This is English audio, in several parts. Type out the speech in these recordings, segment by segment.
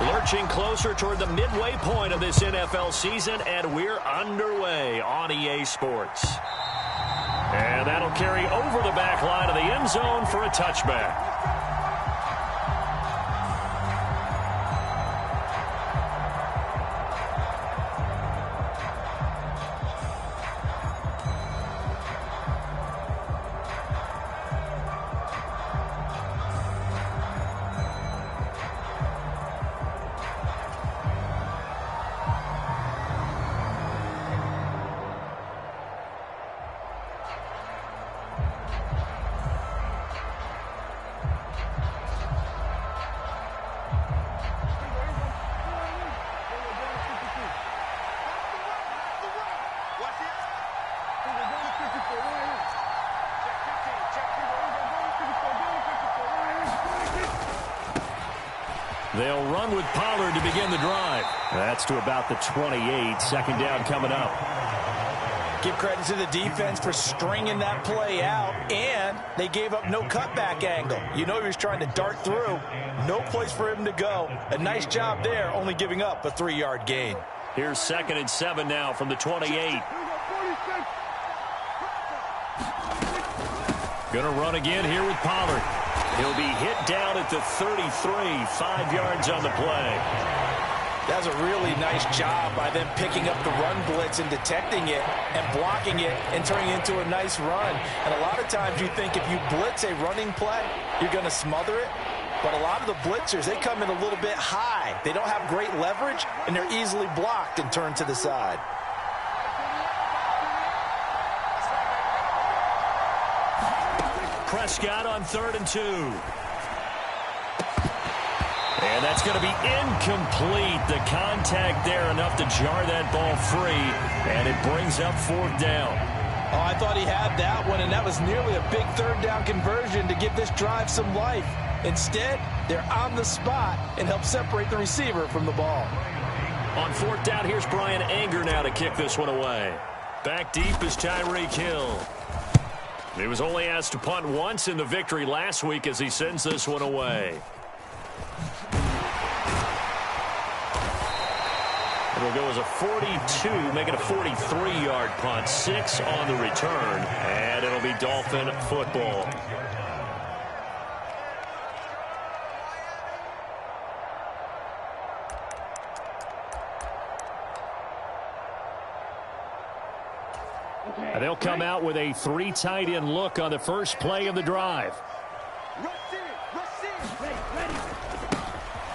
Lurching closer toward the midway point of this NFL season, and we're underway on EA Sports. And that'll carry over the back line of the end zone for a touchback. They'll run with Pollard to begin the drive. That's to about the 28. Second down coming up. Give credit to the defense for stringing that play out, and they gave up no cutback angle. You know he was trying to dart through. No place for him to go. A nice job there, only giving up a 3-yard gain. Here's 2nd and 7 now from the 28. Going to run again here with Pollard. He'll be hit down at the 33, 5 yards on the play. That's a really nice job by them picking up the run blitz and detecting it and blocking it and turning it into a nice run. And a lot of times you think if you blitz a running play, you're going to smother it. But a lot of the blitzers, they come in a little bit high. They don't have great leverage, and they're easily blocked and turned to the side. Prescott on 3rd and 2. And that's going to be incomplete. The contact there enough to jar that ball free, and it brings up 4th down. Oh, I thought he had that one, and that was nearly a big 3rd down conversion to give this drive some life. Instead, they're on the spot and help separate the receiver from the ball. On 4th down, here's Brian Anger now to kick this one away. Back deep is Tyreek Hill. He was only asked to punt once in the victory last week as he sends this one away. It'll go as a 42, make it a 43-yard punt. 6 on the return, and it'll be Dolphin football. And they'll come out with a 3 tight end look on the first play of the drive.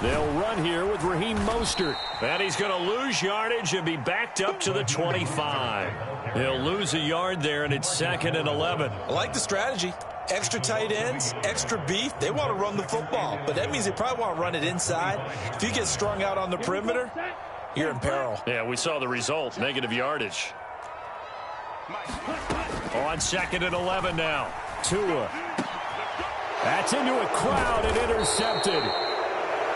They'll run here with Raheem Mostert. And he's going to lose yardage and be backed up to the 25. He'll lose a yard there, and it's 2nd and 11. I like the strategy. Extra tight ends, extra beef. They want to run the football, but that means they probably want to run it inside. If you get strung out on the perimeter, you're in peril. Yeah, we saw the result, negative yardage. On 2nd and 11 now. Tua. That's into a crowd and intercepted.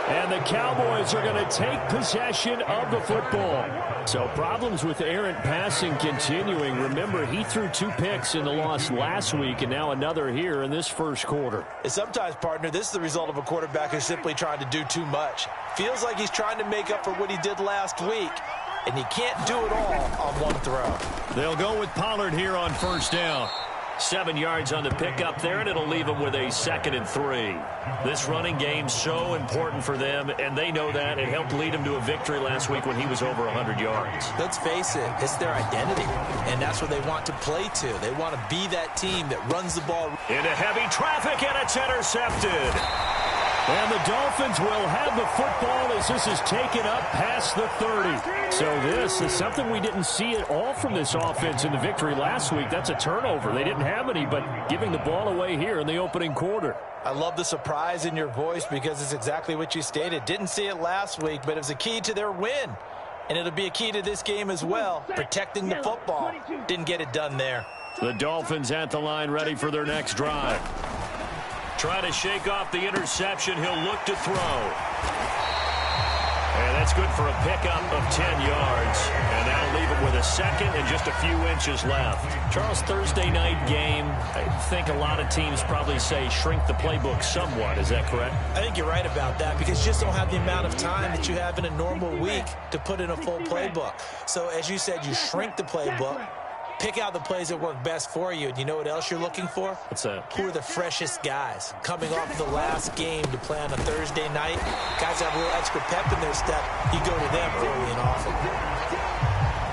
And the Cowboys are going to take possession of the football. So problems with errant passing continuing. Remember, he threw 2 picks in the loss last week and now another here in this first quarter. And sometimes, partner, this is the result of a quarterback who's simply trying to do too much. Feels like he's trying to make up for what he did last week. And he can't do it all on one throw. They'll go with Pollard here on 1st down. 7 yards on the pickup there, and it'll leave them with a 2nd and 3. This running game's so important for them, and they know that. It helped lead them to a victory last week when he was over 100 yards. Let's face it, it's their identity, and that's what they want to play to. They want to be that team that runs the ball. Into heavy traffic, and it's intercepted. And the Dolphins will have the football as this is taken up past the 30. So this is something we didn't see at all from this offense in the victory last week. That's a turnover. They didn't have any, but giving the ball away here in the opening quarter. I love the surprise in your voice because it's exactly what you stated. Didn't see it last week, but it was a key to their win. And it'll be a key to this game as well, protecting the football. Didn't get it done there. The Dolphins at the line ready for their next drive. Try to shake off the interception. He'll look to throw. And that's good for a pickup of 10 yards. And that'll leave it with a second and just a few inches left. Charles, Thursday night game, I think a lot of teams probably say shrink the playbook somewhat. Is that correct? I think you're right about that because you just don't have the amount of time that you have in a normal week to put in a full playbook. So as you said, you shrink the playbook. Pick out the plays that work best for you. And you know what else you're looking for? What's that? Who are the freshest guys? Coming off the last game to play on a Thursday night, guys have a little extra pep in their step. You go to them early and often.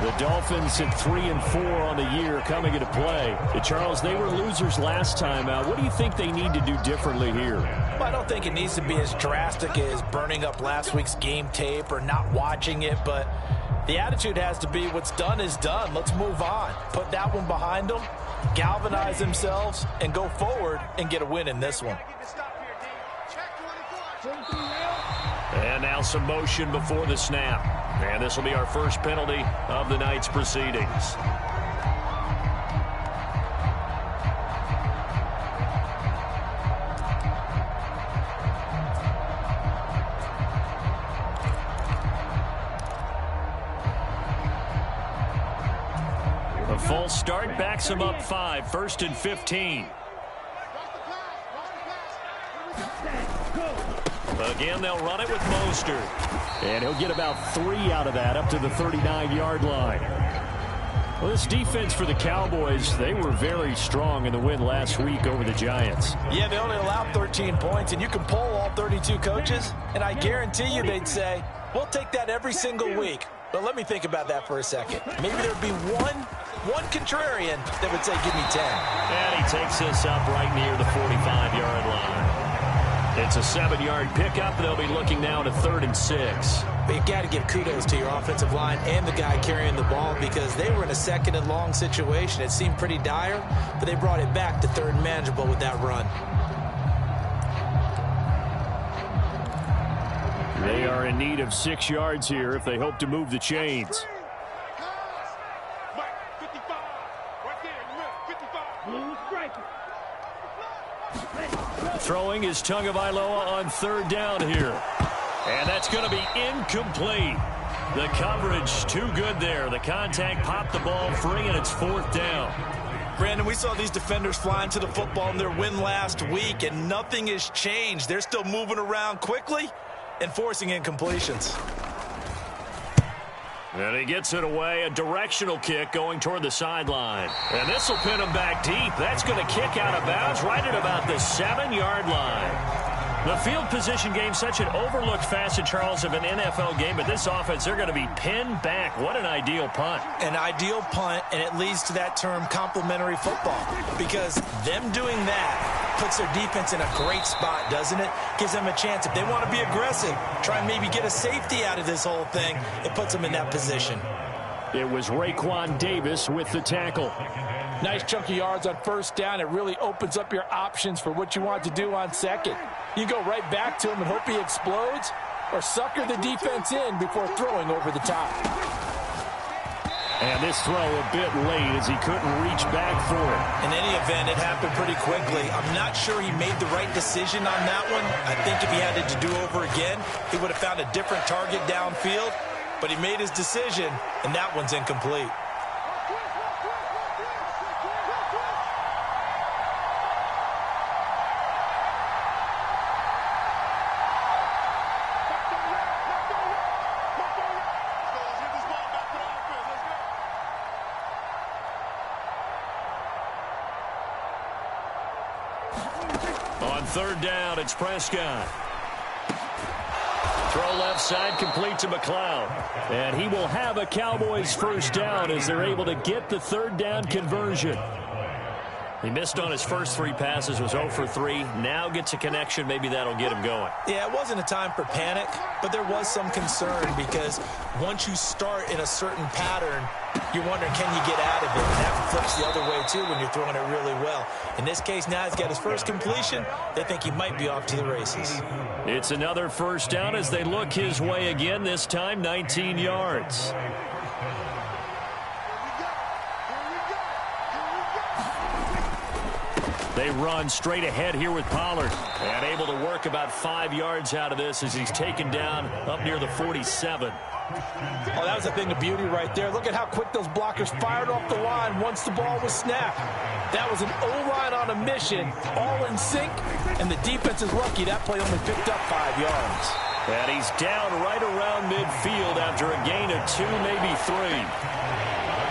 The Dolphins at 3-4 on the year coming into play. Charles, they were losers last time out. What do you think they need to do differently here? Well, I don't think it needs to be as drastic as burning up last week's game tape or not watching it, but the attitude has to be what's done is done. Let's move on. Put that one behind them, galvanize themselves, and go forward and get a win in this one. And now some motion before the snap. And this will be our first penalty of the night's proceedings. A false start backs him up 5, 1st and 15. Again, they'll run it with Mostert. And he'll get about 3 out of that up to the 39-yard line. Well, this defense for the Cowboys, they were very strong in the win last week over the Giants. Yeah, they only allowed 13 points, and you can poll all 32 coaches, and I guarantee you they'd say, we'll take that every single week. But let me think about that for a second. Maybe there'd be one contrarian that would say, give me 10. And he takes this up right near the 45-yard line. It's a 7-yard pickup. They'll be looking now to 3rd and 6. But you've got to give kudos to your offensive line and the guy carrying the ball because they were in a 2nd and long situation. It seemed pretty dire, but they brought it back to 3rd and manageable with that run. They are in need of 6 yards here if they hope to move the chains. Throwing is Tagovailoa on 3rd down here. And that's going to be incomplete. The coverage too good there. The contact popped the ball free, and it's 4th down. Brandon, we saw these defenders flying to the football in their win last week, and nothing has changed. They're still moving around quickly and forcing incompletions. And he gets it away, a directional kick going toward the sideline. And this will pin him back deep. That's going to kick out of bounds right at about the 7-yard line. The field position game, such an overlooked facet, Charles, of an NFL game. But this offense, they're going to be pinned back. What an ideal punt. An ideal punt, and it leads to that term complementary football. Because them doing that puts their defense in a great spot, doesn't it? Gives them a chance. If they want to be aggressive, try and maybe get a safety out of this whole thing, it puts them in that position. It was Raekwon Davis with the tackle. Nice chunk of yards on 1st down. It really opens up your options for what you want to do on 2nd. You go right back to him and hope he explodes, or sucker the defense in before throwing over the top. And this throw a bit late as he couldn't reach back for it. In any event, it happened pretty quickly. I'm not sure he made the right decision on that one. I think if he had it to do over again, he would have found a different target downfield. But he made his decision, and that one's incomplete. On 3rd down, it's Prescott. Throw left side, complete to McLeod. And he will have a Cowboys 1st down as they're able to get the 3rd down conversion. He missed on his first 3 passes, was 0 for 3. Now gets a connection. Maybe that'll get him going. Yeah, it wasn't a time for panic, but there was some concern because once you start in a certain pattern, you're wondering, can you get out of it? And that flips the other way, too, when you're throwing it really well. In this case, now he's got his first completion. They think he might be off to the races. It's another 1st down as they look his way again, this time 19 yards. They They run straight ahead here with Pollard. And able to work about 5 yards out of this as he's taken down up near the 47. Oh, that was a thing of beauty right there. Look at how quick those blockers fired off the line once the ball was snapped. That was an O-line on a mission, all in sync, and the defense is lucky that play only picked up 5 yards. And he's down right around midfield after a gain of 2, maybe 3.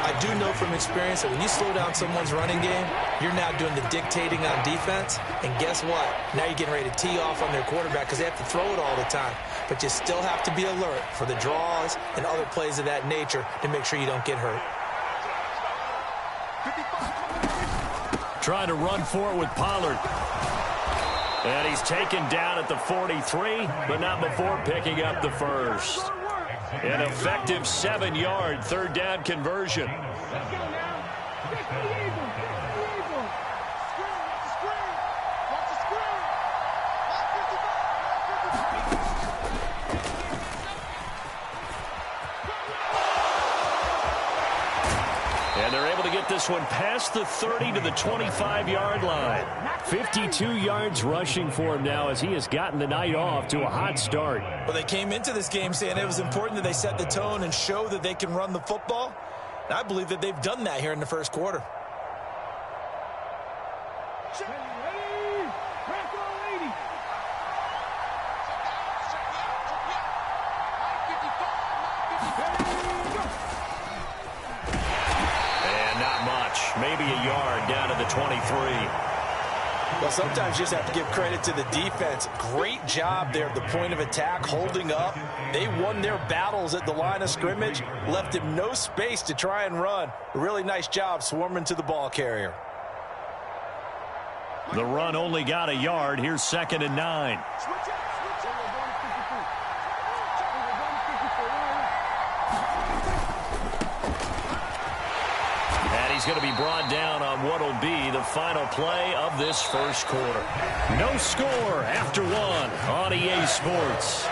I do know from experience that when you slow down someone's running game, you're now doing the dictating on defense. And guess what? Now you're getting ready to tee off on their quarterback because they have to throw it all the time. But you still have to be alert for the draws and other plays of that nature to make sure you don't get hurt. Trying to run for it with Pollard. And he's taken down at the 43, but not before picking up the first. An effective 7-yard third down conversion. And they're able to get this one past the 30 to the 25-yard line. 52 yards rushing for him now as he has gotten the night off to a hot start. Well, they came into this game saying it was important that they set the tone and show that they can run the football. And I believe that they've done that here in the first quarter. Maybe a yard down to the 23. Well, sometimes you just have to give credit to the defense. Great job there at the point of attack, holding up. They won their battles at the line of scrimmage, left him no space to try and run. A really nice job swarming to the ball carrier. The run only got a yard. Here's 2nd and 9. He's going to be brought down on what will be the final play of this first quarter. No score after 1 on EA Sports.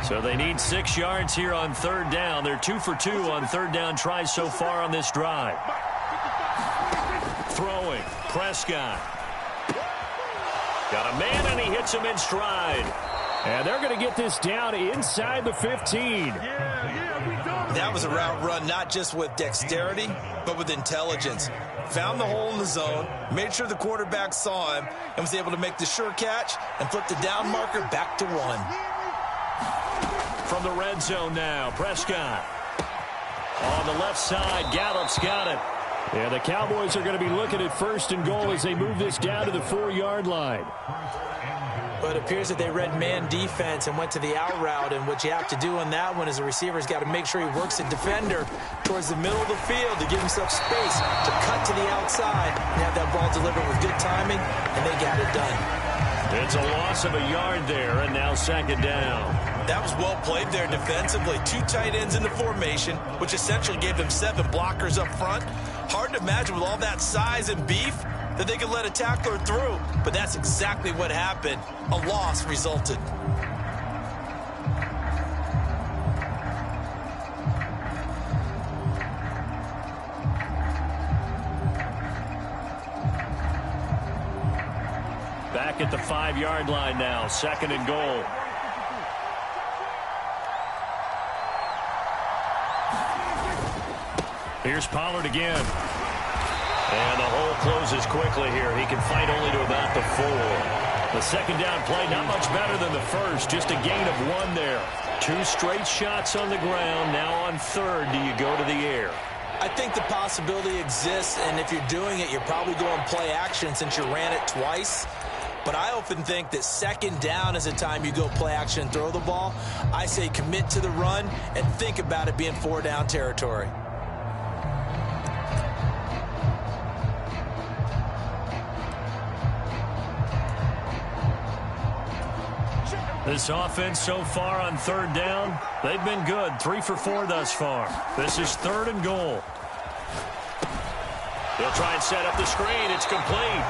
So they need 6 yards here on third down. They're 2 for 2 on third down tries so far on this drive. Throwing. Prescott. Got a man, and he hits him in stride. And they're going to get this down inside the 15. That was a route run not just with dexterity, but with intelligence. Found the hole in the zone, made sure the quarterback saw him, and was able to make the sure catch and flip the down marker back to 1. From the red zone now, Prescott. On the left side, Gallup's got it. And the Cowboys are going to be looking at 1st and goal as they move this down to the 4-yard line. But it appears that they read man defense and went to the out route. And what you have to do on that one is the receiver's got to make sure he works a defender towards the middle of the field to give himself space to cut to the outside and have that ball delivered with good timing, and they got it done. It's a loss of a yard there, and now 2nd down. That was well played there defensively. 2 tight ends in the formation, which essentially gave them 7 blockers up front. Hard to imagine with all that size and beef that they could let a tackler through, but that's exactly what happened. A loss resulted. Back at the 5-yard line now, 2nd and goal. Here's Pollard again. And the hole closes quickly here. He can fight only to about the 4. The 2nd down play, not much better than the first. Just a gain of 1 there. 2 straight shots on the ground. Now on 3rd, do you go to the air? I think the possibility exists, and if you're doing it, you're probably going play action since you ran it twice. But I often think that 2nd down is the time you go play action and throw the ball. I say commit to the run and think about it being 4-down territory. This offense so far on third down, they've been good. 3 for 4 thus far. This is 3rd and goal. They'll try and set up the screen. It's complete.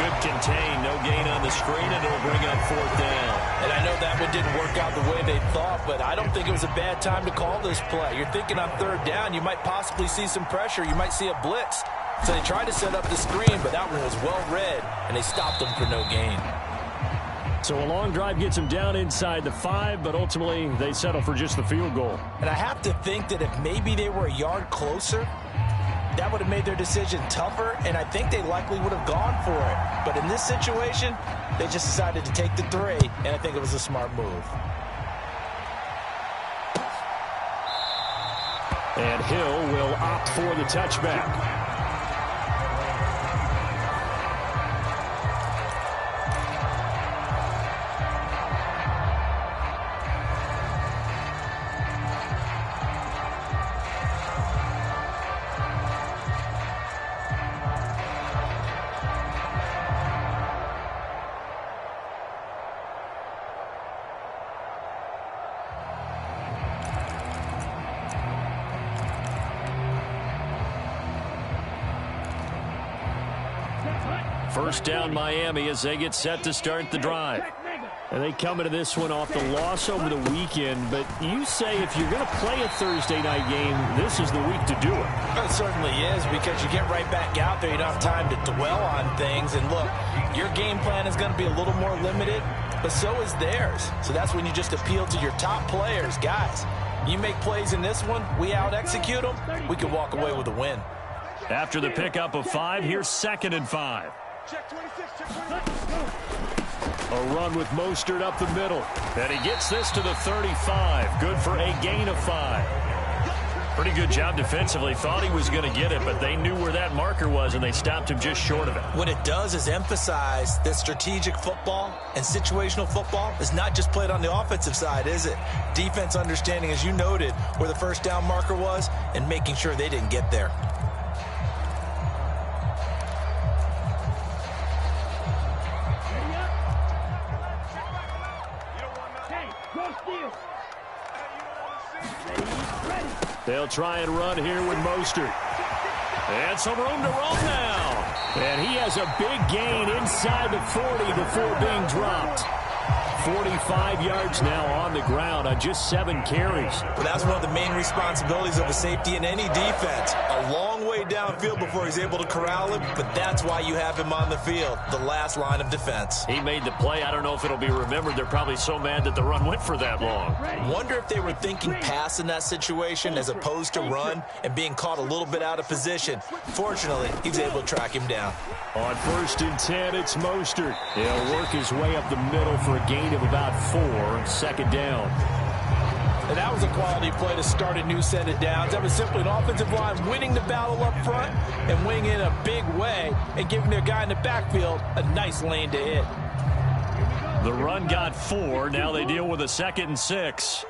Good contain. No gain on the screen, and it'll bring up 4th down. And I know that one didn't work out the way they thought, but I don't think it was a bad time to call this play. You're thinking on 3rd down, you might possibly see some pressure. You might see a blitz. So they tried to set up the screen, but that one was well read, and they stopped them for no gain. So a long drive gets them down inside the 5, but ultimately they settle for just the field goal. And I have to think that if maybe they were a yard closer, that would have made their decision tougher, and I think they likely would have gone for it. But in this situation, they just decided to take the 3, and I think it was a smart move. And Hill will opt for the touchback. First down Miami as they get set to start the drive. And they come into this one off the loss over the weekend. But you say if you're going to play a Thursday night game, this is the week to do it. It certainly is, because you get right back out there. You don't have time to dwell on things. And look, your game plan is going to be a little more limited, but so is theirs. So that's when you just appeal to your top players. Guys, you make plays in this one, we out-execute them, we can walk away with a win. After the pickup of 5, here's 2nd and 5. Check 26, check 26. A run with Mostert up the middle. And he gets this to the 35. Good for a gain of 5. Pretty good job defensively. Thought he was going to get it, but they knew where that marker was, and they stopped him just short of it. What it does is emphasize that strategic football and situational football is not just played on the offensive side, is it? Defense understanding, as you noted, where the first down marker was and making sure they didn't get there. They'll try and run here with Mostert. And some room to roam now. And he has a big gain inside the 40 before being dropped. 45 yards now on the ground on just 7 carries. Well, that's one of the main responsibilities of a safety in any defense. A long way downfield before he's able to corral him, but that's why you have him on the field, the last line of defense. He made the play. I don't know if it'll be remembered. They're probably so mad that the run went for that long. Wonder if they were thinking pass in that situation as opposed to run and being caught a little bit out of position. Fortunately, he was able to track him down. On 1st and 10, it's Mostert. He'll work his way up the middle for a gain of about 4, 2nd down. And that was a quality play to start a new set of downs. That was simply an offensive line winning the battle up front and winning in a big way and giving their guy in the backfield a nice lane to hit. The run got 4. Now they deal with a 2nd and 6.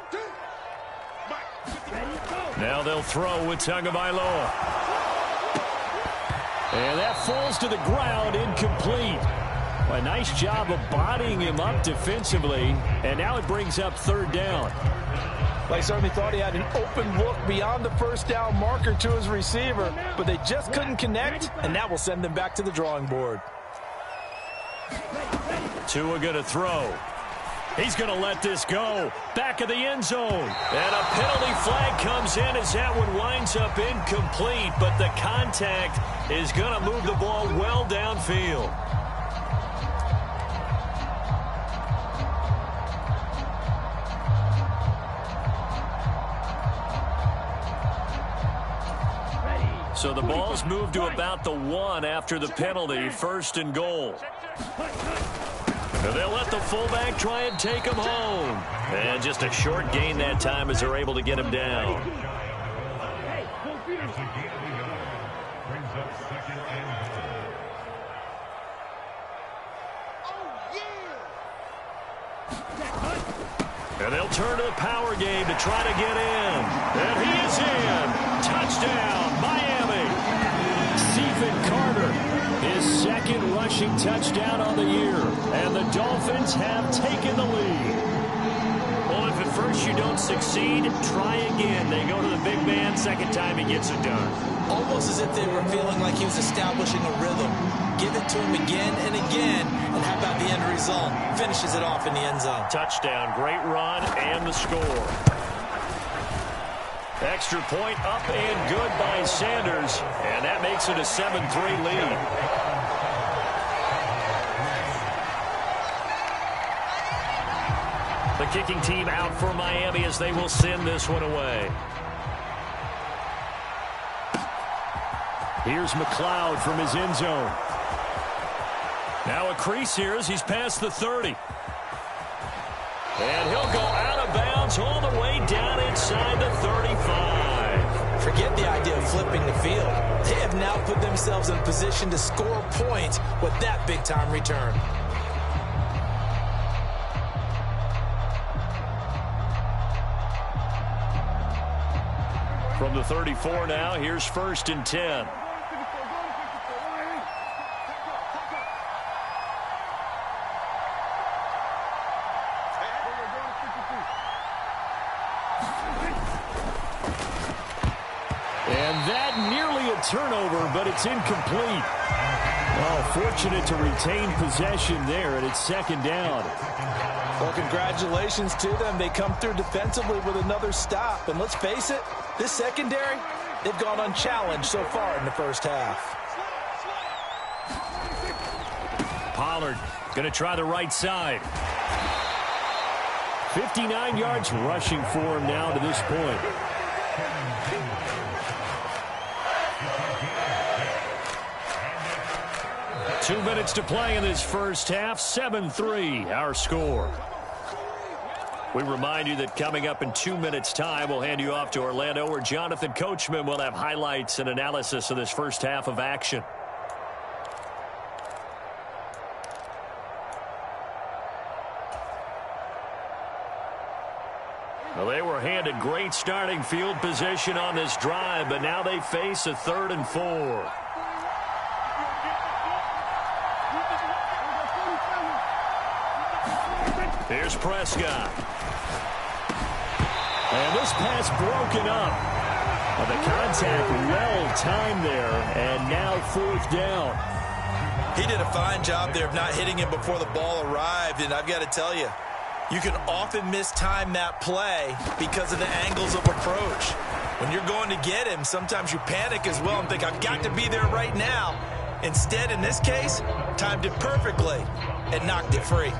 Now they'll throw with Tagovailoa. And that falls to the ground, incomplete. A nice job of bodying him up defensively, and now it brings up 3rd down. They certainly thought he had an open look beyond the first down marker to his receiver, but they just couldn't connect, and that will send them back to the drawing board. Tua going to throw. He's going to let this go. Back of the end zone. And a penalty flag comes in as that one winds up incomplete, but the contact is going to move the ball well downfield. So the ball's moved to about the 1 after the penalty, 1st and goal. They'll let the fullback try and take him home. And just a short gain that time as they're able to get him down. And they'll turn to the power game to try to get in. And he is in. Touchdown, Miami. Stephen Carter, his 2nd rushing touchdown on the year. And the Dolphins have taken the lead. Well, if at first you don't succeed, try again. They go to the big man. Second time he gets it done. Almost as if they were feeling like he was establishing a rhythm. Give it to him again and again. And how about the end result? Finishes it off in the end zone. Touchdown. Great run and the score. Extra point up and good by Sanders. And that makes it a 7-3 lead. The kicking team out for Miami as they will send this one away. Here's McLeod from his end zone. Now a crease here as he's past the 30. And he'll go out of bounds all the way down inside the 35. Forget the idea of flipping the field. They have now put themselves in position to score points with that big-time return. From the 34 now, here's 1st and 10. And that nearly a turnover, but it's incomplete. Oh, fortunate to retain possession there, and it's 2nd down. Well, congratulations to them. They come through defensively with another stop. And let's face it, this secondary, they've gone unchallenged so far in the first half. Pollard going to try the right side. 59 yards rushing for him now to this point. Two minutes to play in this first half. 7-3, our score. We remind you that coming up in 2 minutes' time, we'll hand you off to Orlando, where Jonathan Coachman will have highlights and analysis of this first half of action. Well, they were handed great starting field position on this drive, but now they face a 3rd and 4. Here's Prescott. And this pass broken up. The contact well timed there, and now 4th down. He did a fine job there of not hitting him before the ball arrived, and I've got to tell you, you can often mistime that play because of the angles of approach. When you're going to get him, sometimes you panic as well and think, I've got to be there right now. Instead, in this case, timed it perfectly and knocked it free.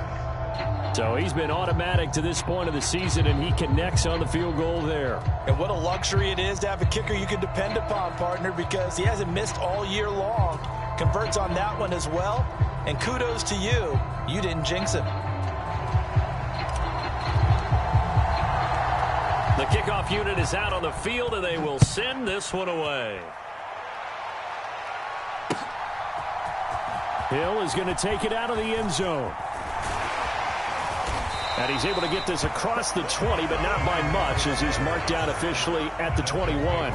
So he's been automatic to this point of the season, and he connects on the field goal there. And what a luxury it is to have a kicker you can depend upon, partner, because he hasn't missed all year long. Converts on that one as well. And kudos to you. You didn't jinx him. The kickoff unit is out on the field, and they will send this one away. Hill is going to take it out of the end zone. And he's able to get this across the 20, but not by much, as he's marked down officially at the 21.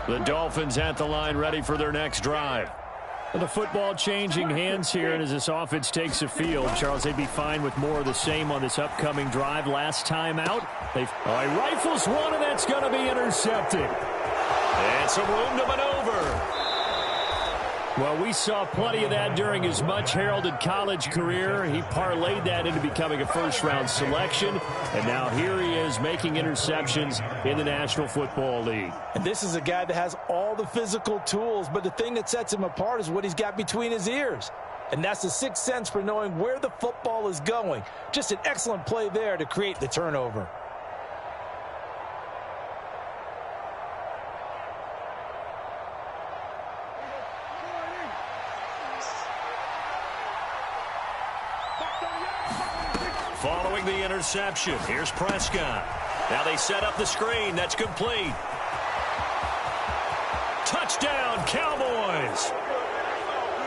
The Dolphins at the line, ready for their next drive. The football changing hands here, and as this offense takes the field, Charles, they'd be fine with more of the same on this upcoming drive. Last time out, he rifles one, and that's going to be intercepted. And some room to maneuver. Well, we saw plenty of that during his much-heralded college career. He parlayed that into becoming a first-round selection, and now here he is making interceptions in the National Football League. And this is a guy that has all the physical tools, but the thing that sets him apart is what he's got between his ears. And that's the sixth sense for knowing where the football is going. Just an excellent play there to create the turnover. Following the interception, here's Prescott. Now they set up the screen. That's complete. Touchdown, Cowboys.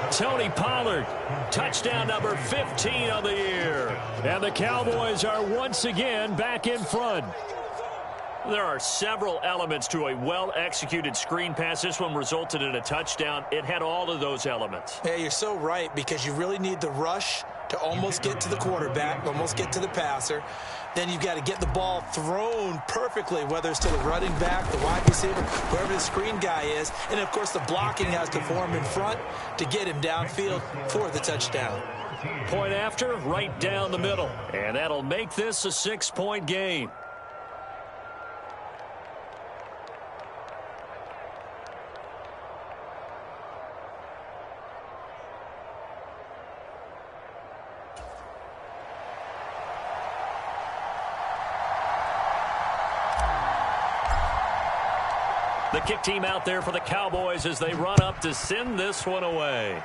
Tony Pollard, touchdown number 15 on the year. And the Cowboys are once again back in front. There are several elements to a well-executed screen pass. This one resulted in a touchdown. It had all of those elements. Yeah, you're so right, because you really need the rush to almost get to the quarterback, almost get to the passer. Then you've got to get the ball thrown perfectly, whether it's to the running back, the wide receiver, whoever the screen guy is. And, of course, the blocking has to form in front to get him downfield for the touchdown. Point after, right down the middle. And that'll make this a 6-point game. The kick team out there for the Cowboys as they run up to send this one away.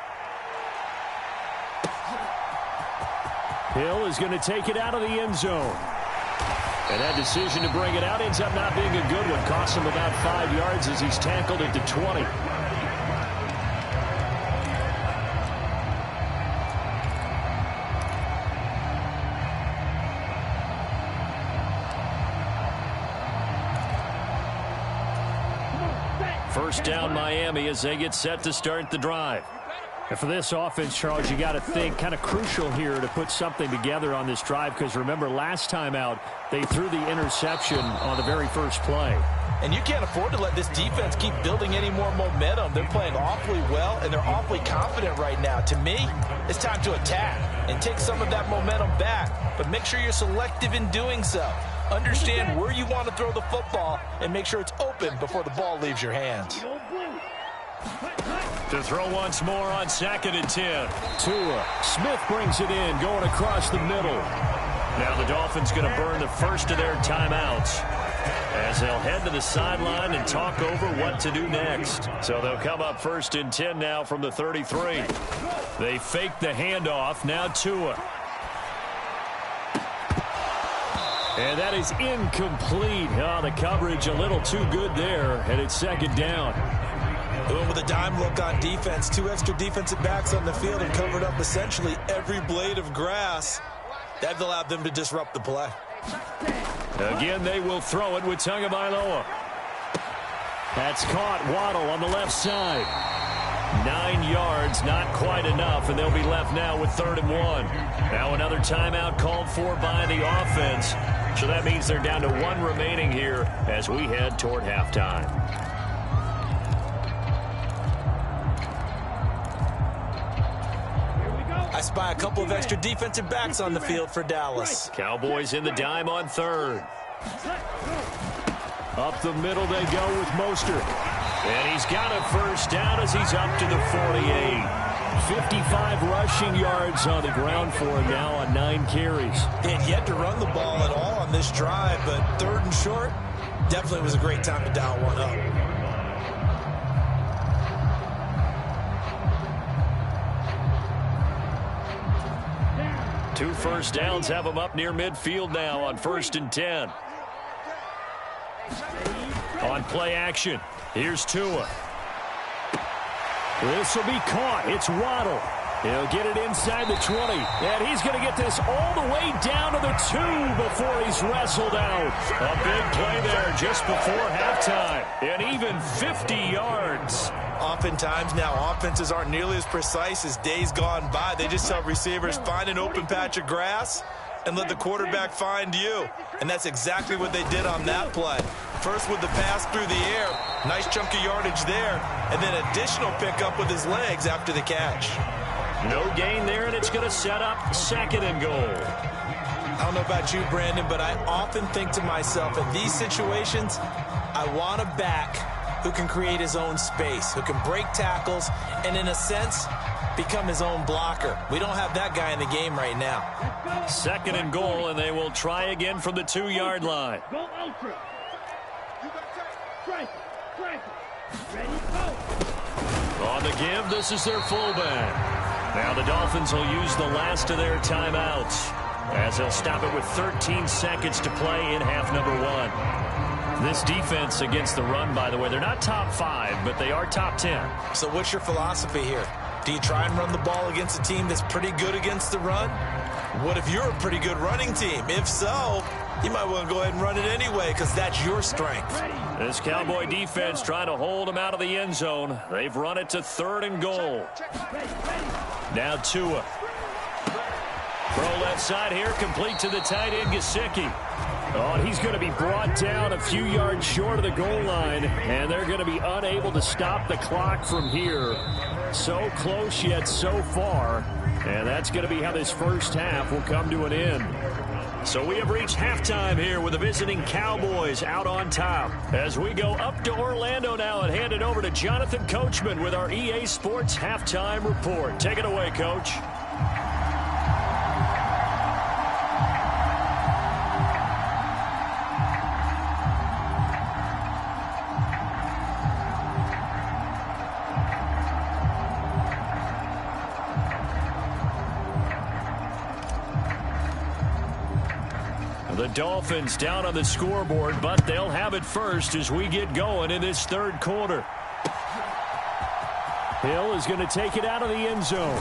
Hill is going to take it out of the end zone. And that decision to bring it out ends up not being a good one. Costs him about 5 yards as he's tackled it to 20. First down Miami as they get set to start the drive. And for this offense, Charles, you got to think kind of crucial here to put something together on this drive, because remember last time out they threw the interception on the very first play. And you can't afford to let this defense keep building any more momentum. They're playing awfully well, and they're awfully confident right now. To me, it's time to attack and take some of that momentum back, but make sure you're selective in doing so. Understand where you want to throw the football and make sure it's open before the ball leaves your hands. To throw once more on 2nd and 10. Tua. Smith brings it in, going across the middle. Now the Dolphins going to burn the first of their timeouts as they'll head to the sideline and talk over what to do next. So they'll come up 1st and 10 now from the 33. They fake the handoff. Now Tua. And that is incomplete. Oh, the coverage a little too good there, and it's 2nd down. Doing with a dime look on defense. 2 extra defensive backs on the field and covered up essentially every blade of grass. That allowed them to disrupt the play. Again, they will throw it with Tagovailoa. That's caught. Waddle on the left side. 9 yards, not quite enough, and they'll be left now with 3rd and 1. Now another timeout called for by the offense. So that means they're down to 1 remaining here as we head toward halftime. I spy a couple of extra defensive backs on the field for Dallas. Cowboys in the dime on 3rd. Up the middle they go with Mostert. And he's got a first down as he's up to the 48. 55 rushing yards on the ground for him now on 9 carries. They had yet to run the ball at all on this drive, but 3rd and short definitely was a great time to dial one up. Two first downs have them up near midfield now on 1st and 10. On play action, here's Tua. This will be caught. It's Waddle. He'll get it inside the 20. And he's going to get this all the way down to the 2 before he's wrestled out. A big play there just before halftime. And even 50 yards. Oftentimes now offenses aren't nearly as precise as days gone by. They just tell receivers, find an open patch of grass and let the quarterback find you. And that's exactly what they did on that play. First with the pass through the air, nice chunk of yardage there, and then additional pickup with his legs after the catch. No gain there, and it's going to set up 2nd and goal. I don't know about you, Brandon, but I often think to myself, in these situations, I want a back who can create his own space, who can break tackles, and in a sense, become his own blocker. We don't have that guy in the game right now. 2nd and goal, and they will try again from the 2-yard line. Go ultra. You got that. Strike. Ready, go. On the give, this is their fullback. Now the Dolphins will use the last of their timeouts as they'll stop it with 13 seconds to play in half number 1. This defense against the run, by the way, they're not top 5, but they are top 10. So what's your philosophy here? Do you try and run the ball against a team that's pretty good against the run? What if you're a pretty good running team? If so, you might want to go ahead and run it anyway because that's your strength. This Cowboy defense trying to hold him out of the end zone. They've run it to 3rd and goal. Now Tua. Throw left side here, complete to the tight end, Gesicki. Oh, and he's going to be brought down a few yards short of the goal line, and they're going to be unable to stop the clock from here. So close yet so far, and that's going to be how this first half will come to an end. So we have reached halftime here with the visiting Cowboys out on top. As we go up to Orlando now and hand it over to Jonathan Coachman with our EA Sports Halftime Report. Take it away, Coach. The Dolphins down on the scoreboard, but they'll have it first as we get going in this 3rd quarter. Hill is going to take it out of the end zone.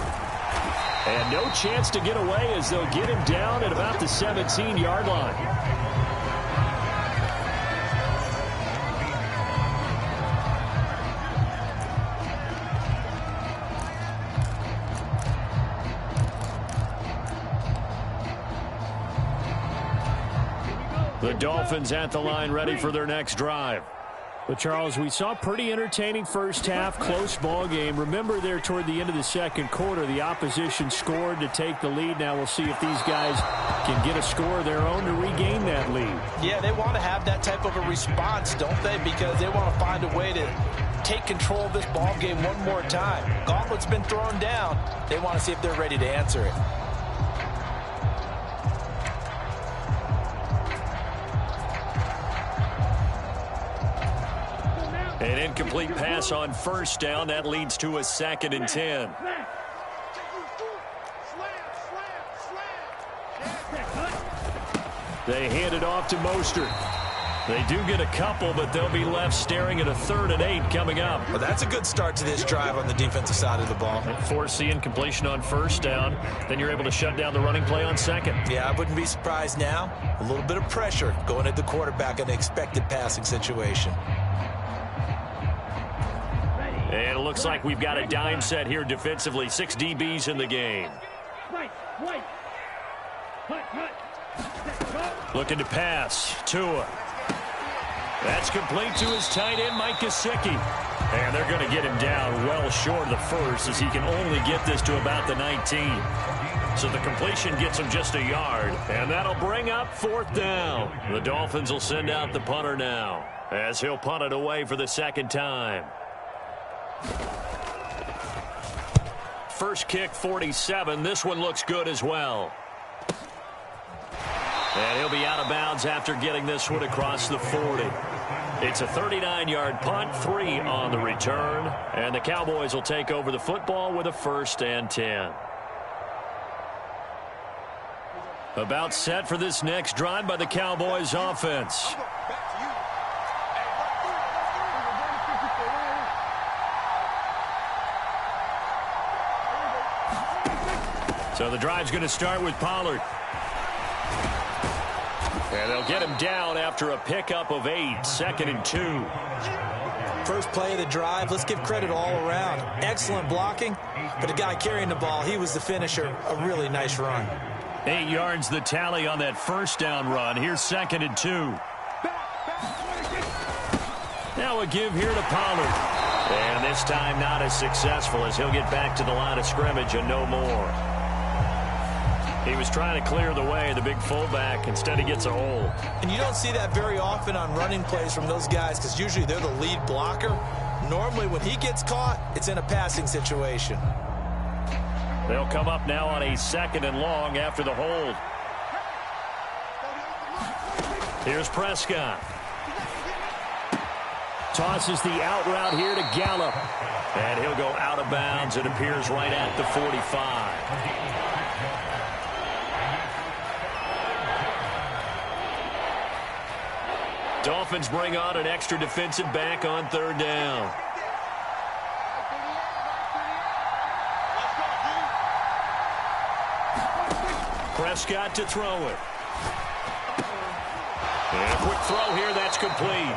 And no chance to get away as they'll get him down at about the 17-yard line. The Dolphins at the line ready for their next drive. But, Charles, we saw pretty entertaining first half, close ball game. Remember there toward the end of the 2nd quarter, the opposition scored to take the lead. Now we'll see if these guys can get a score of their own to regain that lead. Yeah, they want to have that type of a response, don't they? Because they want to find a way to take control of this ball game one more time. Gauntlet's been thrown down. They want to see if they're ready to answer it. An incomplete pass on first down. That leads to a 2nd and 10. They hand it off to Mostert. They do get a couple, but they'll be left staring at a 3rd and 8 coming up. Well, that's a good start to this drive on the defensive side of the ball. Force the incompletion on first down. Then you're able to shut down the running play on 2nd. Yeah, I wouldn't be surprised now. A little bit of pressure going at the quarterback in an expected passing situation. And it looks like we've got a dime set here defensively. 6 DBs in the game. Looking to pass. Tua. That's complete to his tight end, Mike Gesicki. And they're going to get him down well short of the first as he can only get this to about the 19. So the completion gets him just a yard. And that'll bring up 4th down. The Dolphins will send out the punter now as he'll punt it away for the 2nd time. First kick, 47. This one looks good as well. And he'll be out of bounds after getting this one across the 40. It's a 39-yard punt, 3 on the return. And the Cowboys will take over the football with a 1st and 10. About set for this next drive by the Cowboys offense. So the drive's going to start with Pollard. And they'll get him down after a pickup of 8, 2nd and 2. First play of the drive, let's give credit all around. Excellent blocking, but the guy carrying the ball, he was the finisher. A really nice run. 8 yards the tally on that first down run. Here's 2nd and 2. Now a give here to Pollard. And this time not as successful as he'll get back to the line of scrimmage and no more. He was trying to clear the way, the big fullback. Instead, he gets a hole. And you don't see that very often on running plays from those guys because usually they're the lead blocker. Normally, when he gets caught, it's in a passing situation. They'll come up now on a 2nd and long after the hold. Here's Prescott. Tosses the out route here to Gallup. And he'll go out of bounds. It appears right at the 45. Dolphins bring on an extra defensive back on 3rd down. Prescott to throw it. And a quick throw here, that's complete.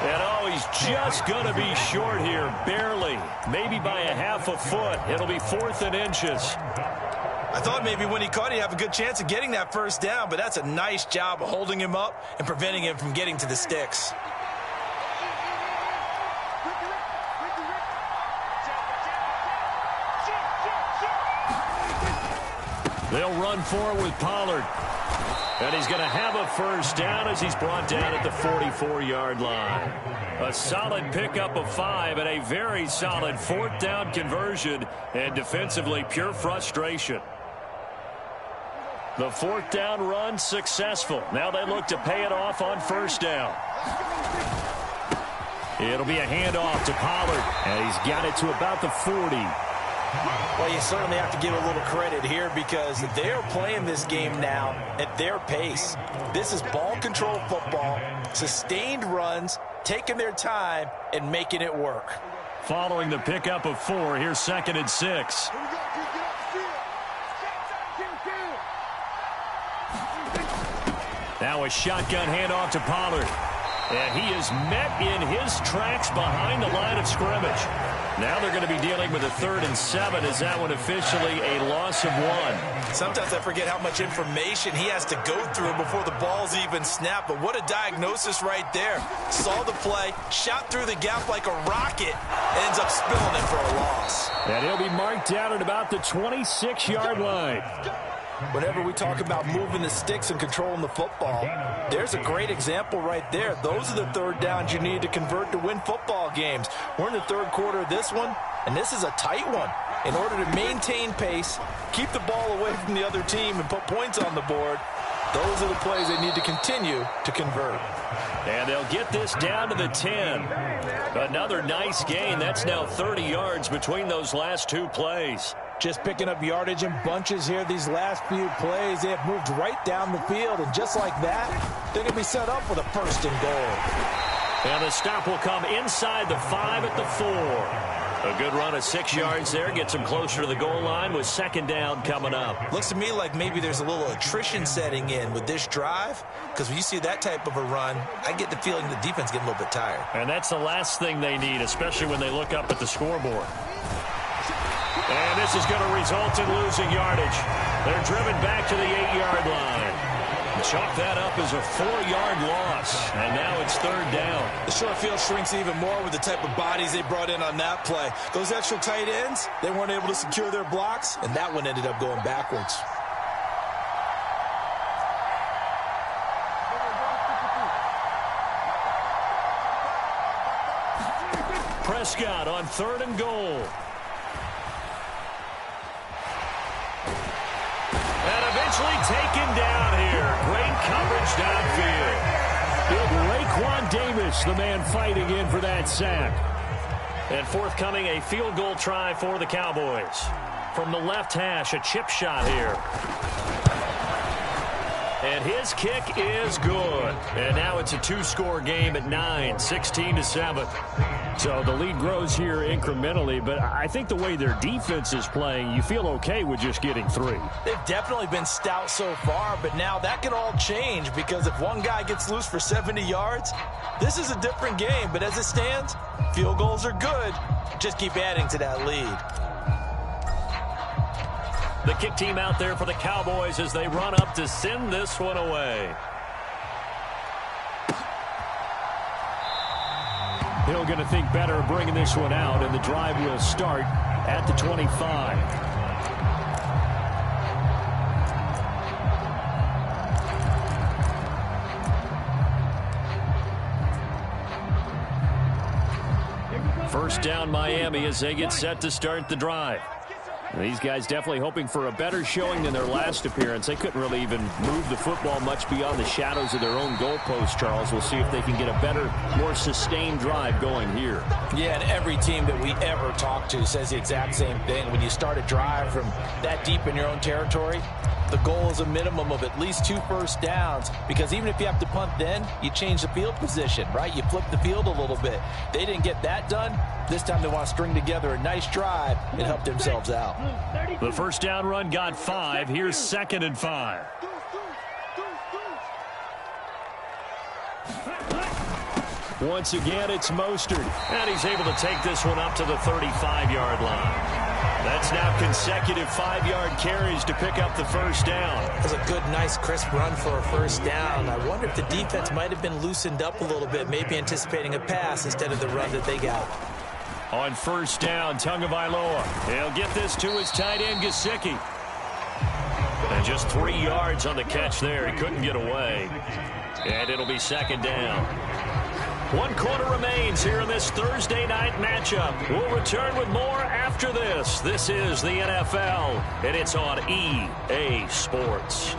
And oh, he's just going to be short here, barely. Maybe by a half a foot. It'll be 4th and inches. I thought maybe when he caught it, he'd have a good chance of getting that first down, but that's a nice job of holding him up and preventing him from getting to the sticks. They'll run forward with Pollard. And he's going to have a first down as he's brought down at the 44-yard line. A solid pickup of 5 and a very solid 4th down conversion. And defensively, pure frustration. The 4th down run successful. Now they look to pay it off on first down. It'll be a handoff to Pollard. And he's got it to about the 40. Well, you certainly have to give a little credit here because they're playing this game now at their pace. This is ball control football, sustained runs, taking their time, and making it work. Following the pickup of 4, here's 2nd and 6. Now a shotgun handoff to Pollard. And he is met in his tracks behind the line of scrimmage. Now they're going to be dealing with a 3rd and 7. Is that one officially a loss of 1? Sometimes I forget how much information he has to go through before the ball's even snapped. But what a diagnosis right there. Saw the play, shot through the gap like a rocket, and ends up spilling it for a loss. And he'll be marked down at about the 26-yard line. Whenever we talk about moving the sticks and controlling the football, there's a great example right there. Those are the 3rd downs you need to convert to win football games. We're in the 3rd quarter of this one, and this is a tight one. In order to maintain pace, keep the ball away from the other team, and put points on the board, those are the plays they need to continue to convert. And they'll get this down to the 10. Another nice gain. That's now 30 yards between those last 2 plays. Just picking up yardage in bunches here these last few plays. They have moved right down the field, and just like that, they're going to be set up with a 1st and goal. And the stop will come inside the 5 at the 4. A good run of 6 yards there. Gets them closer to the goal line with 2nd down coming up. Looks to me like maybe there's a little attrition setting in with this drive, because when you see that type of a run, I get the feeling the defense getting a little bit tired. And that's the last thing they need, especially when they look up at the scoreboard. And this is going to result in losing yardage. They're driven back to the 8-yard line. Chalk that up as a 4-yard loss. And now it's 3rd down. The short field shrinks even more with the type of bodies they brought in on that play. Those extra tight ends, they weren't able to secure their blocks, and that one ended up going backwards. Prescott on 3rd and goal. Taken down here. Great coverage downfield. Big Raekwon Davis, the man fighting in for that sack. And forthcoming, a field goal try for the Cowboys. From the left hash, a chip shot here. And his kick is good. And now it's a 2-score game at 9, 16-7. So the lead grows here incrementally, but I think the way their defense is playing, you feel okay with just getting 3. They've definitely been stout so far, but now that can all change because if one guy gets loose for 70 yards, this is a different game. But as it stands, field goals are good. Just keep adding to that lead. The kick team out there for the Cowboys as they run up to send this one away. Hill going to think better of bringing this one out, and the drive will start at the 25. First down Miami as they get set to start the drive. These guys definitely hoping for a better showing than their last appearance. They couldn't really even move the football much beyond the shadows of their own goalpost, Charles. We'll see if they can get a better, more sustained drive going here. Yeah, and every team that we ever talk to says the exact same thing. When you start a drive from that deep in your own territory, the goal is a minimum of at least 2 first downs, because even if you have to punt then, you change the field position, right? You flip the field a little bit. They didn't get that done. This time they want to string together a nice drive and help themselves out. The first down run got 5. Here's 2nd and 5. Once again, it's Mostert. And he's able to take this one up to the 35-yard line. That's now consecutive 5-yard carries to pick up the first down. That was a good, nice, crisp run for a first down. I wonder if the defense might have been loosened up a little bit, maybe anticipating a pass instead of the run that they got. On first down, Tagovailoa. He'll get this to his tight end, Gesicki. And just 3 yards on the catch there. He couldn't get away. And it'll be 2nd down. 1 quarter remains here in this Thursday night matchup. We'll return with more after this. This is the NFL, and it's on EA Sports.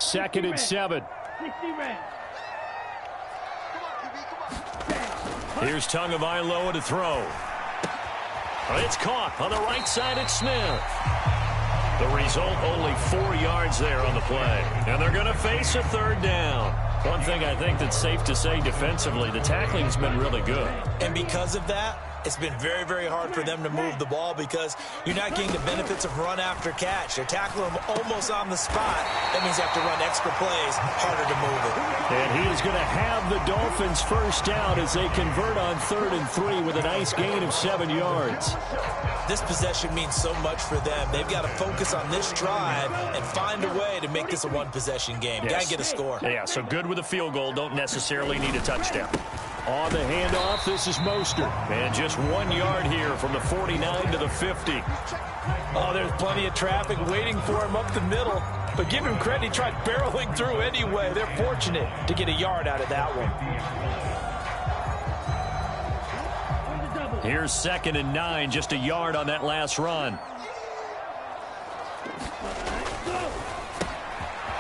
Second and 7. Here's Tagovailoa to throw. It's caught on the right side. It's Smith. The result, only 4 yards there on the play. And they're going to face a 3rd down. One thing I think that's safe to say defensively, the tackling's been really good. And because of that, it's been very, very hard for them to move the ball because you're not getting the benefits of run after catch. They're tackling them almost on the spot. That means you have to run extra plays, harder to move it. And he is going to have the Dolphins first down as they convert on 3rd and 3 with a nice gain of 7 yards. This possession means so much for them. They've got to focus on this drive and find a way to make this a one-possession game. Yes. Got to get a score. Yeah, so good with a field goal. Don't necessarily need a touchdown. On the handoff, this is Mostert. And just 1 yard here from the 49 to the 50. Oh, there's plenty of traffic waiting for him up the middle. But give him credit, he tried barreling through anyway. They're fortunate to get a yard out of that one. Here's 2nd and 9, just a yard on that last run.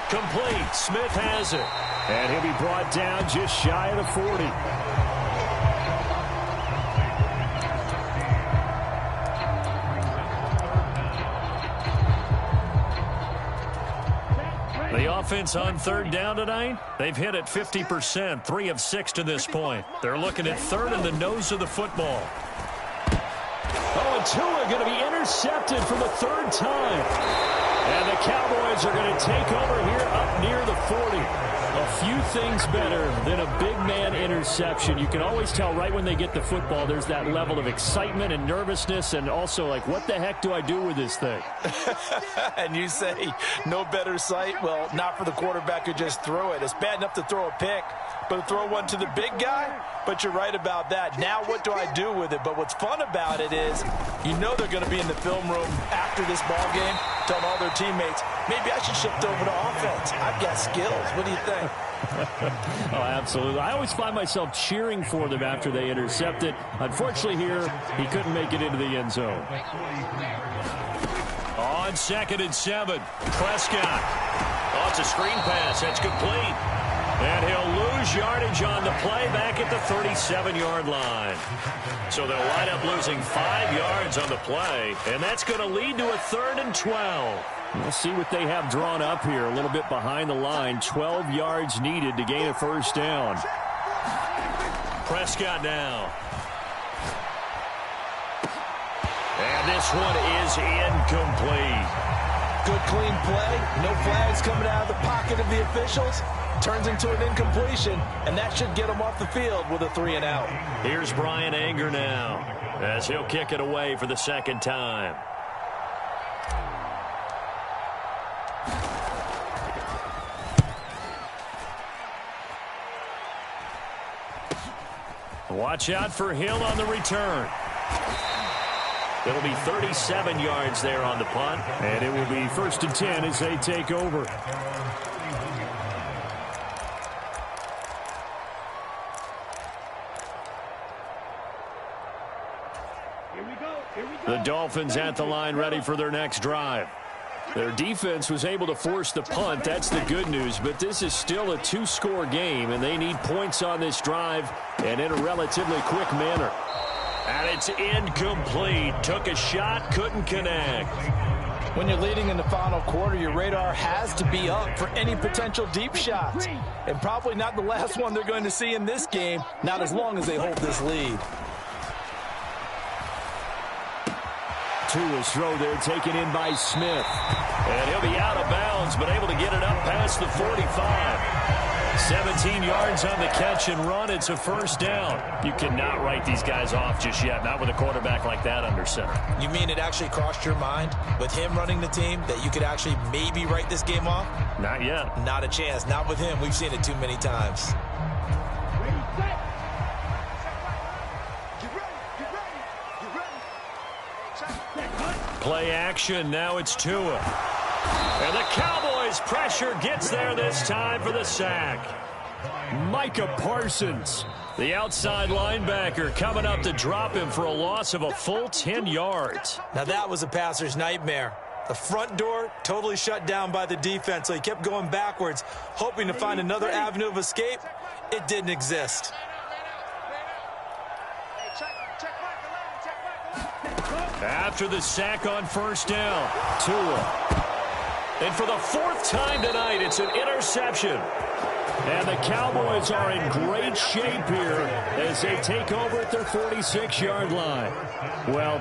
Complete. Smith has it. And he'll be brought down just shy of the 40. The offense on 3rd down tonight, they've hit it 50%, 3 of 6 to this point. They're looking at 3rd in the nose of the football. Oh, and Tua going to be intercepted for the 3rd time. And the Cowboys are going to take over here up near the 40. A few things better than a big man interception. You can always tell right when they get the football, there's that level of excitement and nervousness and also like, what the heck do I do with this thing? And you say, no better sight? Well, not for the quarterback who just threw it. It's bad enough to throw a pick, but to throw one to the big guy? But you're right about that. Now what do I do with it? But what's fun about it is you know they're going to be in the film room after this ball game telling all their teammates, maybe I should shift over to offense. I've got skills. What do you think? Oh, absolutely. I always find myself cheering for them after they intercept it. Unfortunately here, he couldn't make it into the end zone. On 2nd and 7, Prescott. Oh, it's a screen pass. That's complete. And he'll lose yardage on the play back at the 37-yard line. So they'll wind up losing 5 yards on the play, and that's going to lead to a 3rd and 12. We'll see what they have drawn up here. A little bit behind the line. 12 yards needed to gain a first down. Prescott now. And this one is incomplete. Good clean play. No flags coming out of the pocket of the officials. Turns into an incompletion, and that should get him off the field with a 3 and out. Here's Brian Anger now as he'll kick it away for the 2nd time. Watch out for Hill on the return. It'll be 37 yards there on the punt, and it will be 1st and 10 as they take over. The Dolphins at the line ready for their next drive. Their defense was able to force the punt. That's the good news. But this is still a 2-score game, and they need points on this drive and in a relatively quick manner. And it's incomplete. Took a shot, couldn't connect. When you're leading in the final quarter, your radar has to be up for any potential deep shots. And probably not the last one they're going to see in this game, not as long as they hold this lead. Tua's throw there taken in by Smith. And he'll be out of bounds, but able to get it up past the 45. 17 yards on the catch and run. It's a first down. You cannot write these guys off just yet, not with a quarterback like that under center. You mean it actually crossed your mind with him running the team that you could actually maybe write this game off? Not yet. Not a chance. Not with him. We've seen it too many times. Ready, set. Get ready. Play action. Now it's Tua. And the Cowboys' pressure gets there this time for the sack. Micah Parsons. The outside linebacker coming up to drop him for a loss of a full 10 yards. Now that was a passer's nightmare. The front door totally shut down by the defense, so he kept going backwards, hoping to find another avenue of escape. It didn't exist. After the sack on first down, Tua. And for the fourth time tonight, it's an interception. And the Cowboys are in great shape here as they take over at their 46-yard line. Well,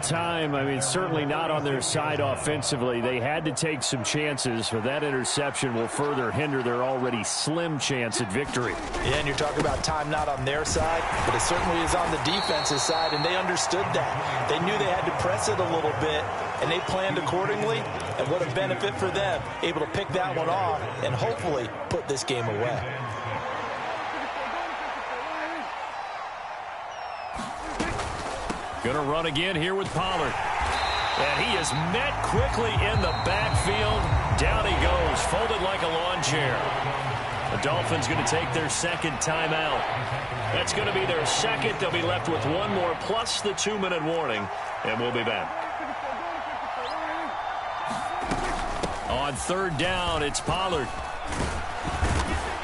certainly not on their side offensively. They had to take some chances, but that interception will further hinder their already slim chance at victory. Yeah, and you're talking about time not on their side, but it certainly is on the defense's side, and they understood that. They knew they had to press it a little bit, and they planned accordingly, and what a benefit for them, able to pick that one off and hopefully put this game away. Going to run again here with Pollard. And he is met quickly in the backfield. Down he goes, folded like a lawn chair. The Dolphins going to take their second timeout. That's going to be their second. They'll be left with one more plus the 2-minute warning, and we'll be back. On third down, it's Pollard.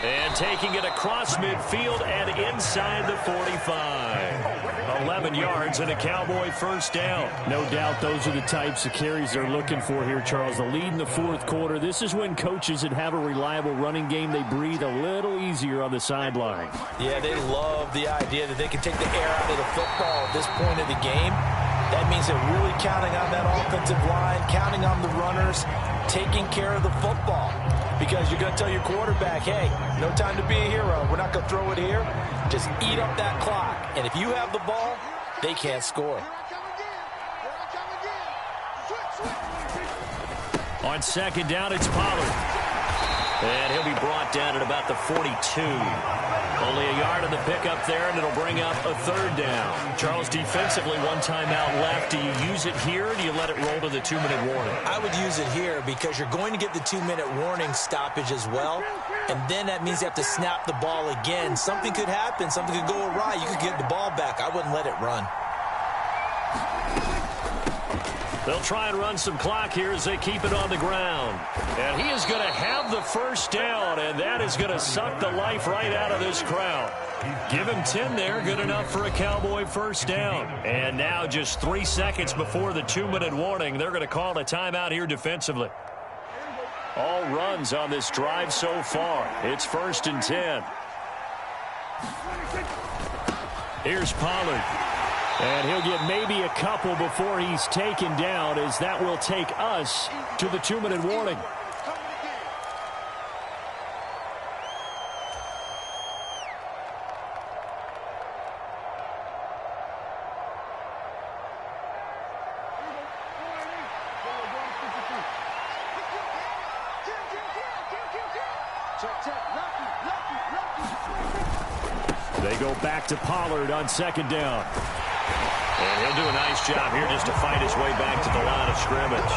And taking it across midfield and inside the 45. 11 yards and a Cowboy first down. No doubt those are the types of carries they're looking for here, Charles. The lead in the fourth quarter. This is when coaches that have a reliable running game, they breathe a little easier on the sideline. Yeah, they love the idea that they can take the air out of the football at this point of the game. That means they're really counting on that offensive line, counting on the runners, taking care of the football. Because you're going to tell your quarterback, hey, no time to be a hero. We're not going to throw it here. Just eat up that clock. And if you have the ball, they can't score. On second down, it's Pollard. And he'll be brought down at about the 42. Only a yard on the pickup there, and it'll bring up a third down. Charles, defensively, one timeout left. Do you use it here, or do you let it roll to the 2-minute warning? I would use it here because you're going to get the 2-minute warning stoppage as well. And then that means you have to snap the ball again. Something could happen. Something could go awry. You could get the ball back. I wouldn't let it run. They'll try and run some clock here as they keep it on the ground. And he is going to have the first down, and that is going to suck the life right out of this crowd. Give him 10 there, good enough for a Cowboy first down. And now just 3 seconds before the 2-minute warning, they're going to call a timeout here defensively. All runs on this drive so far. It's 1st and 10. Here's Pollard. And he'll get maybe a couple before he's taken down, as that will take us to the 2-minute warning. They go back to Pollard on second down. And he'll do a nice job here just to fight his way back to the line of scrimmage.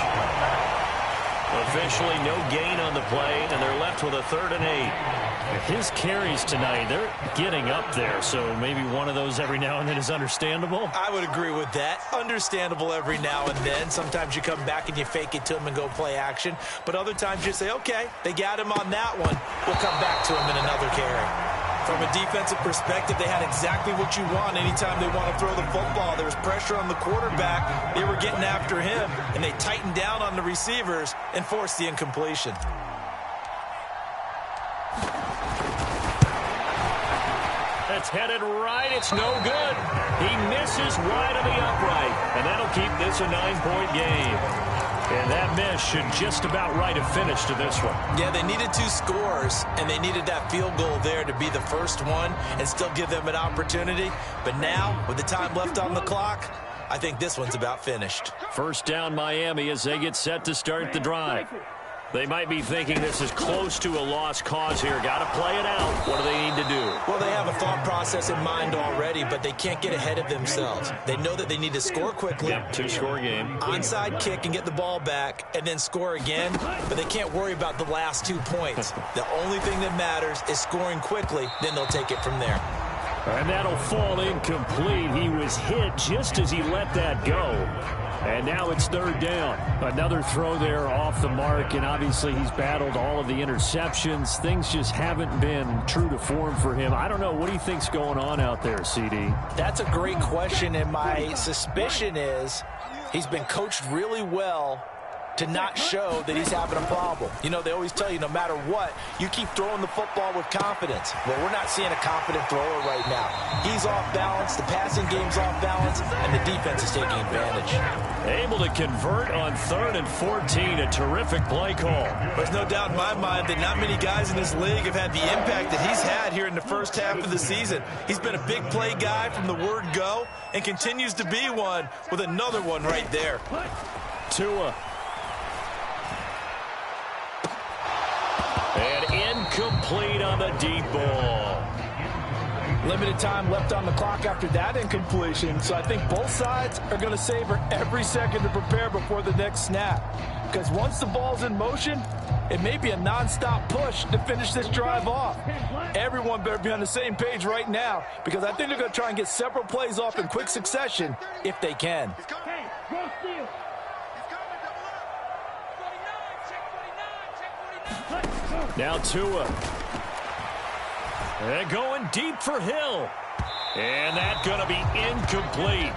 Officially no gain on the play, and they're left with a 3rd and 8. His carries tonight, they're getting up there, so maybe one of those every now and then is understandable. I would agree with that. Understandable every now and then. Sometimes you come back and you fake it to him and go play action. But other times you say, okay, they got him on that one. We'll come back to him in another carry. From a defensive perspective, they had exactly what you want anytime they want to throw the football. There was pressure on the quarterback. They were getting after him, and they tightened down on the receivers and forced the incompletion. That's headed right. It's no good. He misses wide of the upright, and that'll keep this a 9-point game. And that miss should just about write a finish to this one. Yeah, they needed 2 scores, and they needed that field goal there to be the first one and still give them an opportunity. But now, with the time left on the clock, I think this one's about finished. First down Miami as they get set to start the drive. They might be thinking this is close to a lost cause here. Got to play it out. What do they need to do? Well, they have a thought process in mind already, but they can't get ahead of themselves. They know that they need to score quickly. Yep, 2-score game. Onside kick and get the ball back and then score again, but they can't worry about the last 2 points. The only thing that matters is scoring quickly, then they'll take it from there. And that'll fall incomplete. He was hit just as he let that go. And now it's 3rd down. Another throw there off the mark, and obviously he's battled all of the interceptions. Things just haven't been true to form for him. I don't know. What do you think's going on out there, CD? That's a great question, and my suspicion is he's been coached really well to not show that he's having a problem. You know, they always tell you no matter what, you keep throwing the football with confidence. Well, we're not seeing a confident thrower right now. He's off balance, the passing game's off balance, and the defense is taking advantage. Able to convert on 3rd and 14, a terrific play call. There's no doubt in my mind that not many guys in this league have had the impact that he's had here in the first half of the season. He's been a big play guy from the word go and continues to be one with another one right there. Tua. And incomplete on the deep ball. Limited time left on the clock after that incompletion, so I think both sides are going to savor every second to prepare before the next snap. Because once the ball's in motion, it may be a nonstop push to finish this drive off. Everyone better be on the same page right now, because I think they're going to try and get several plays off in quick succession if they can. Now Tua. And going deep for Hill. And that's going to be incomplete.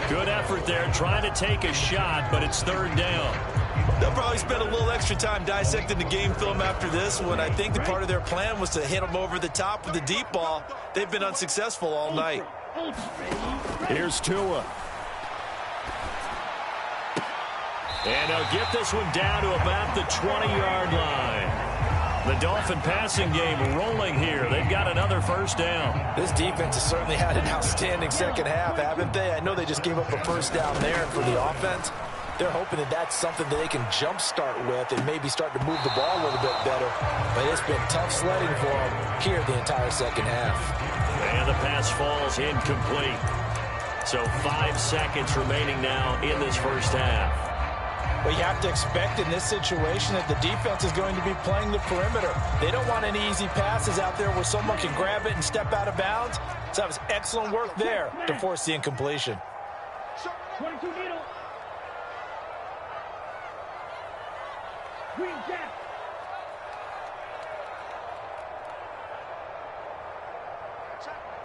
Good effort there trying to take a shot, but it's 3rd down. They'll probably spend a little extra time dissecting the game film after this one. I think the part of their plan was to hit them over the top with the deep ball. They've been unsuccessful all night. Here's Tua. And they'll get this one down to about the 20-yard line. The Dolphin passing game rolling here. They've got another first down. This defense has certainly had an outstanding second half, haven't they? I know they just gave up a first down there for the offense. They're hoping that that's something that they can jumpstart with and maybe start to move the ball a little bit better. But it's been tough sledding for them here the entire second half. And the pass falls incomplete. So 5 seconds remaining now in this first half. But you have to expect in this situation that the defense is going to be playing the perimeter. They don't want any easy passes out there where someone can grab it and step out of bounds. So that was excellent work there to force the incompletion. 22 needle. Green Jack.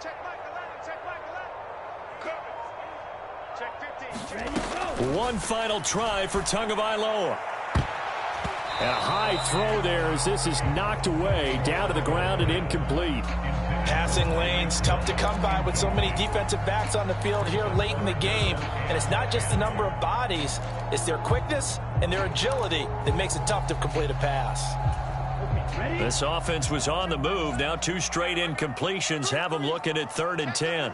Check Mike 11. Check Mike 11. Check 15. Ready, go. One final try for Tagovailoa. And a high throw there as this is knocked away, down to the ground and incomplete. Passing lanes, tough to come by with so many defensive backs on the field here late in the game. And it's not just the number of bodies, it's their quickness and their agility that makes it tough to complete a pass. This offense was on the move. Now 2 straight incompletions have them looking at 3rd and 10.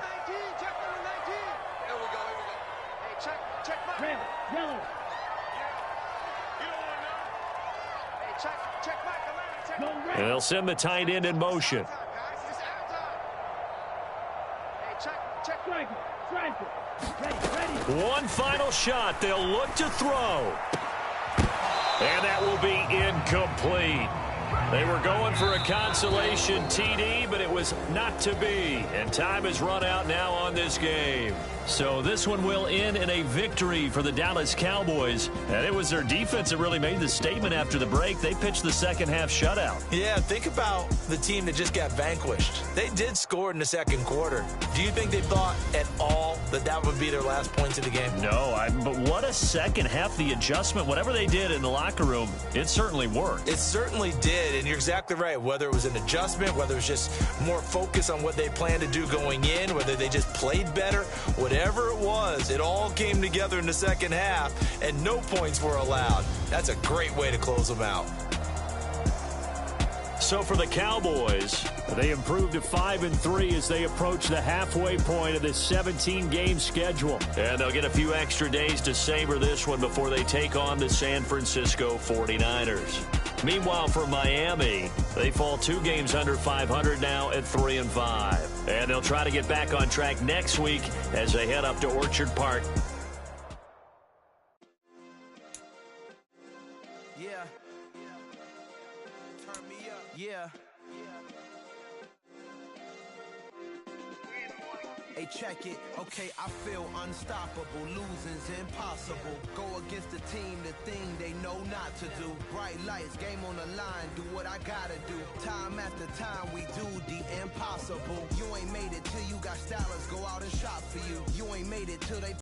And they'll send the tight end in motion. One final shot. They'll look to throw. And that will be incomplete. They were going for a consolation TD, but it was not to be. And time has run out now on this game. So this one will end in a victory for the Dallas Cowboys. And it was their defense that really made the statement after the break. They pitched the second-half shutout. Yeah, think about the team that just got vanquished. They did score in the second quarter. Do you think they thought at all that that would be their last points of the game? No, but what a second half. The adjustment, whatever they did in the locker room, it certainly worked. It certainly did, and you're exactly right. Whether it was an adjustment, whether it was just more focus on what they planned to do going in, whether they just played better, whatever it was, it all came together in the second half, and no points were allowed. That's a great way to close them out. So for the Cowboys, they improved to 5-3 as they approach the halfway point of this 17-game schedule. And they'll get a few extra days to savor this one before they take on the San Francisco 49ers. Meanwhile, for Miami, they fall 2 games under 500 now at 3-5. And they'll try to get back on track next week as they head up to Orchard Park. Yeah. Turn me up. Yeah. Hey, check it. Okay, I feel unstoppable. Losing's impossible. Go against the team, the thing they know not to do. Bright lights, game on the line. Do what I gotta do. Time after time, we do the impossible. You ain't made it till you got stylers go out and shop for you. You ain't made it till they